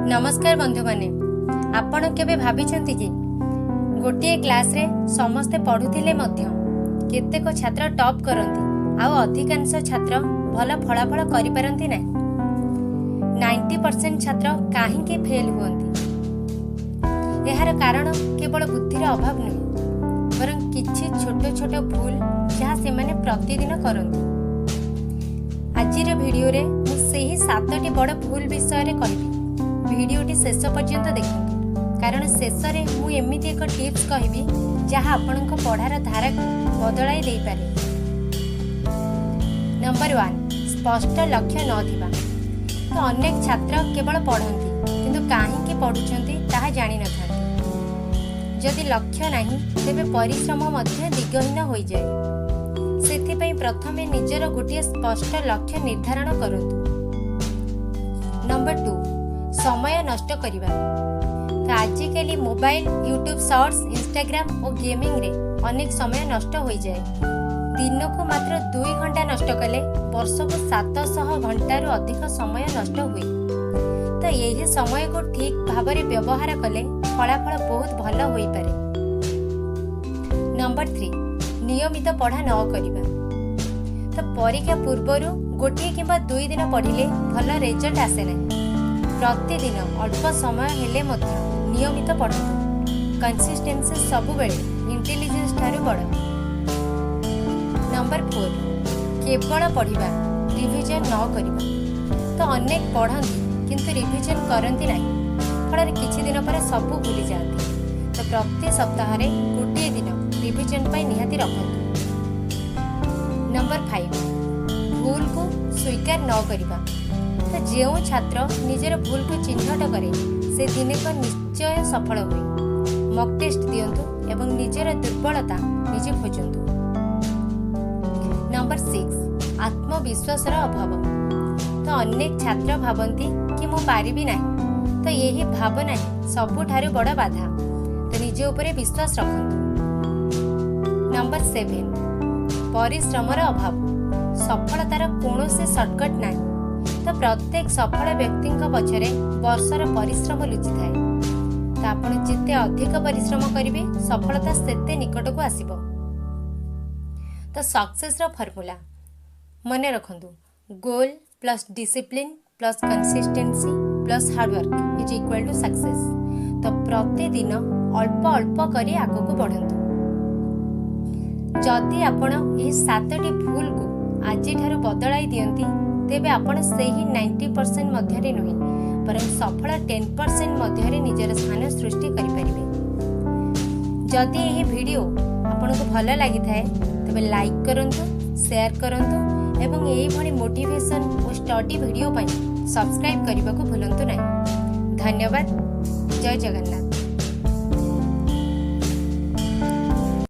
नमस्कार बंधु माने आपण केबे भाबिछंती कि गोटे क्लास रे समस्ते पढुथिले मध्य केतेक छात्र टॉप करंती आ अधिकांश छात्र भल फलाफल करि पारंती नै। 90% छात्र काहे के फेल हुअंती। एहार कारण केवल बुद्धिर अभाव नुहे बरं किछि छोट छोट भूल जहाँ से माने प्रतिदिन करंती। आजिर वीडियो रे मु सेही 7टी बड़ भूल विषय रे कहबी। वीडियोटी शेष पर्यंत देखंतु कारण शेष रे मु एमिति एक टिप्स कहबी जहाँ आपनक पढ़ार धारा को बदलाई देई पारे। नंबर 1 स्पष्ट लक्ष्य न थिबा। तो अनेक छात्र केवल पढ़ंती किंतु काहेकि पढुचंती ताहा जानि नथांती। जदि लक्ष्य नाही तेबे परिश्रम मध्य दिगहीन होई जाय। सेथिपई प्रथमे निजर गोटे स्पष्ट लक्ष्य निर्धारण करंतु। नंबर 2 समय नष्ट करिबा। तो आजिकली मोबाइल, यूट्यूब शॉर्ट्स, इंस्टाग्राम और गेमिंग रे अनेक समय नष्ट हो जाए। दिन को मात्र 2 घंटा नष्ट कले वर्ष को 700 घंटा रु अधिक समय नष्ट हुए। तो यही समय को ठीक भाव में व्यवहार कले फलाफल बहुत भल होई पारे। नंबर 3 नियमित पढ़ा न करिबा। तो परीक्षा पूर्वरु गोटे किंबा 2 दिन पढ़िले भल रिजल्ट आसे नहीं। प्रतिदिन अल्प समय हेले मध्य नियमित पढ़तु। कंसिस्टेंसी सब बेले इंटेलिजेंस ठारू बड़। नंबर 4 केवल पढ़िबा रिविजन न करिबा। तो अनेक पढ़ंती किंतु रिविजन करंती नहीं। फल किछि दिन पर सब भूली जाती। तो प्रति सप्ताह रे गोटे दिन रिविजन पाई निहाती रखंतु। नंबर 5 भूल को स्वीकार न करिबा। तो जो छात्र निजर भूल को चिन्हट करे से दिने को निश्चय सफल हुए। मॉक टेस्ट दियंतु एवं निजर दुर्बलता निजे खोजंतु। नंबर 6 आत्मविश्वास अभाव। तो अनेक छात्र भावंती कि मु पारिबी नहीं। तो यही भावना सबुठारु बड़ बाधा। तो निजे उपरे विश्वास रखंतु। नंबर 7 परिश्रमर अभाव। सफलतार कौनसी शॉर्टकट नहीं। तो प्रत्येक सफल व्यक्ति पछरे वर्षर परिश्रम लुचि थाए। तो आपण जिते अधिक परिश्रम करिवे सफलता सेते निकट को आसीबो। तो सक्सेस रो फॉर्मूला मने रखंतु। Goal plus discipline plus consistency plus hard work is equal to success. तो प्रतिदिन अल्प अल्प करी आगो को बढ़ंतु। जदि आपण एही 7टी भूल को आजि ठारू बदलाई दियंती तेबे आपण सेही 90% मध्यरे नुहे परं सफल 10% मध्यरे निजर स्थान सृष्टि करि परिबे। जदि एही वीडियो आपनको भल लागि थाए तबे लाइक करंतु, शेयर करंतु एवं एही भली मोटिवेशन और स्टडी वीडियो पई सब्सक्राइब करबाको भूलंतु नाही। धन्यवाद। जय जगन्नाथ।